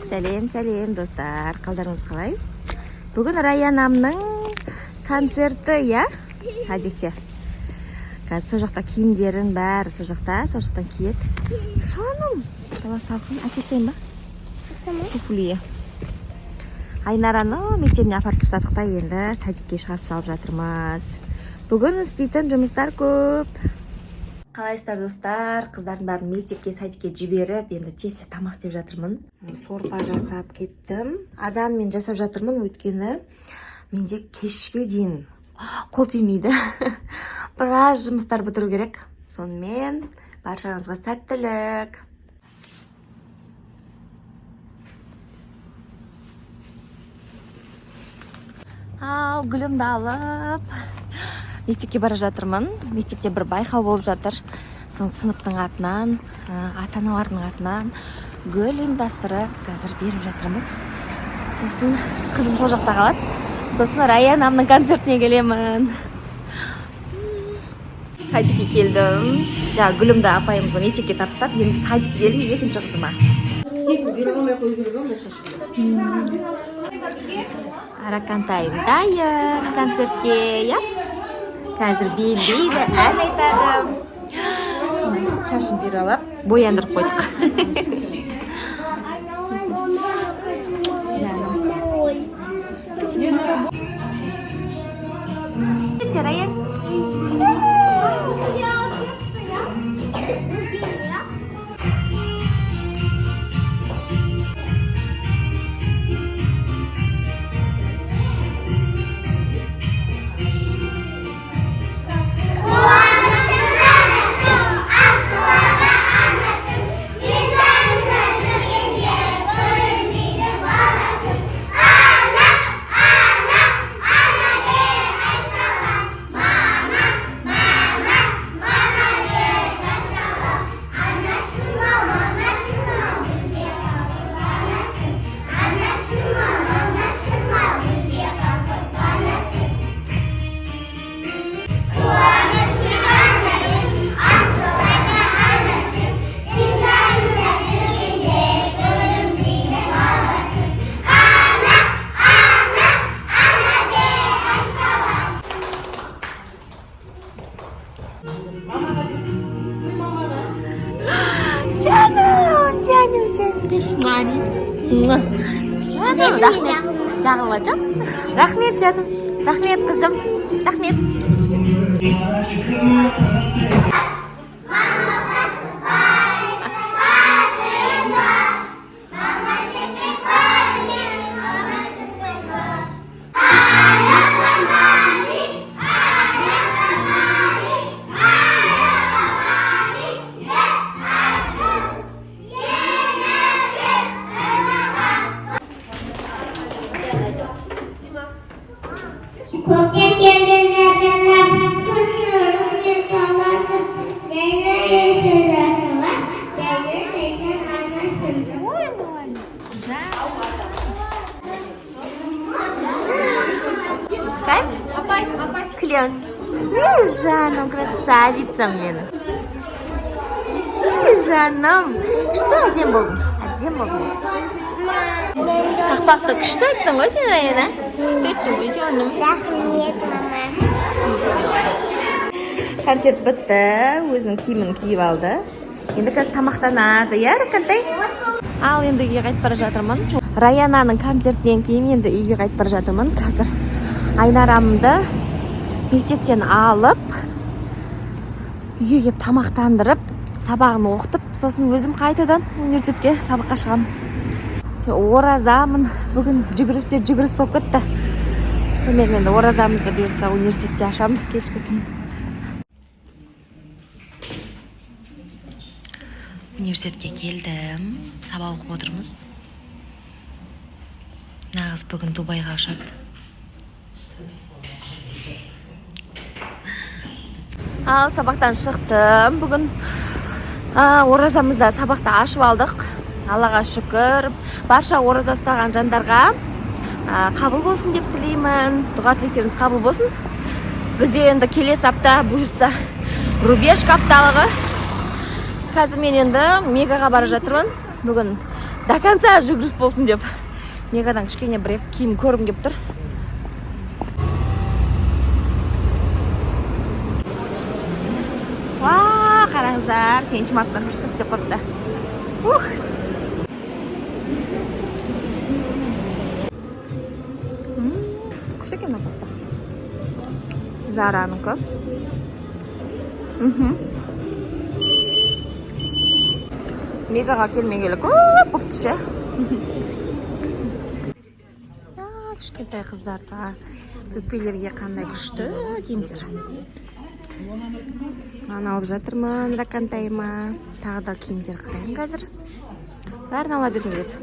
Сәлем достар, қалдарыңыз қалай? Бүгін Раянамның концерті, я? Садикте. Қазір сол жақта киімдерін бәрі сол жақтан киеді. Шаным, дала салқын, әкестейін ба? Туфлие. Айнараны мектебіне апарып тастадық та, енді садикке шығарып салып жатырмыз. Бүгін істейтін жұмыстар көп. Қалайсыздар достар, қыздардың бәрін мектепке, садикке жіберіп, енді тез тамақ істеп жатырмын. Сорпа жасап кеттім. Азан мен жасап жатырмын, өйткені менде кешке дейін қол тимейді. Біраз жұмыстар бітіру керек. Сонымен баршаңызға сәттілік. Ал гүлімді алып мектепке бара жатырмын. Мектепте бір байқау болып жатыр. Соң сыныптың атынан, ата-аналардың атынан гүл ұйымдастырып, қазір беріп жатырмыз. Сосын қызым сол жақта қалады. Сосын Раянамның концертіне келемін. Садикке келдім. Жаңа гүлімді апайымызға мектепке тапсырып, енді садикке келдім екінші қызыма. Аракантайым дайын концертке, я? Қазір билейді, ән айтады. Шашын беріп алып, бояндырып қойдық. Раян. Canım, rahmet. Canım hocam. Rahmet canım. Rahmet kızım. Rahmet. Клянс. Жаным, красавица мне. Жаным. Что один был? Один был. Қақпақты күшті айттың ғой сен, Раяна? Күшті айттың ғой, жаным. Рахмет, мама. Концерт бітті, өзінің киімін киіп алды. Енді қазір тамақтанады, я, Ракантай? Ал енді үйге қайтып бара жатырмын. Раянаның концертінен кейін енді үйге қайтып бара жатырмын. Қазір Айнарамды мектептен алып, үйге келіп тамақтандырып, сабағын оқытып, сосын өзім қайтадан университетке сабаққа шығамын. Оразамын. Бүгін жүгіріс болып кетті. Сонымен енді оразамызды беріп университетте ашамыз кешкісін. Университетке келдім. Сабақ оқып отырмыз. Нағыз бүгін Дубайға ұшады. Ал сабақтан шықтым. Бүгін оразамызда сабақта ашып алдық. Аллаға шүкір. Барша ораза ұстаған жандарға қабыл болсын деп тілеймін. Дұға тілектеріңіз қабыл болсын. Бізде енді келесі апта бұйыртса рубеж апталығы. Қазір мен енді Мегаға бара жатырмын. Бүгін до конца жүгіріс болсын деп. Мегадан кішкене бір киім көргім келіп тұр. Қараңыздар, 7 мартта күшті істеп қойыпты. Күшті екен апақта. Заранікі. Мегаға келмегелі көп бұқты ше. Кішкентай қыздарға, көпелерге қандай күшті киімдер. Ана алып жатырмын, ракантайыма. Тағы да киімдер қарайын қазір. Бәрін ала бергім келеді.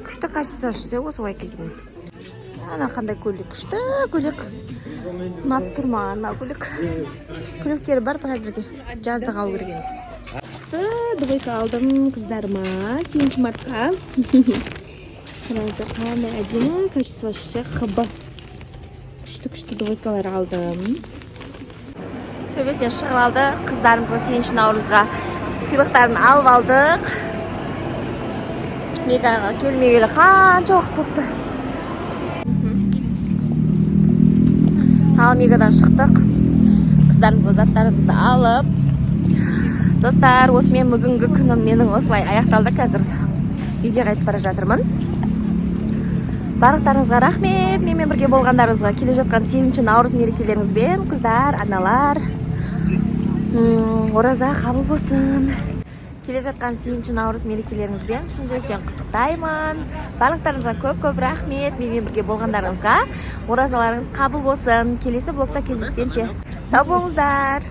Күшті качество ішсе осылай келген. Ана қандай көйлек күшті көйлек. Ұнап тұрмаған ана көйлек. Көйлектері бар қазірге. Жаздық алу керек. Күшті двойка алдым қыздарыма. 7 мартқа. Қараңыздар қандай әдемі качество ішсе қыбы. Күшті двойкалар алдым. Төбесінен шығып алдық, қыздарымызға 7 наурызға сыйлықтарын алып алдық. Мегаға келмегелі қанша уақыт болыпты. Ал Мегадан шықтық. Қыздарымызға заттарымызды алып. Достар, осымен бүгінгі күнім менің осылай аяқталды. Қазір үйге қайтып бара жатырмын. Барлықтарыңызға рахмет. Менімен бірге болғандарыңызға. Келе жатқан 8 наурыз мерекелеріңізбен, қыздар, аналар, ораза қабыл болсын. Келе жатқан 8 наурыз мерекелеріңізбен шын жүректен құттықтаймын. Барлықтарыңызға көп рахмет. Менімен бірге болғандарыңызға. Оразаларыңыз қабыл болсын. Келесі блогта кездескенше сау болыңыздар.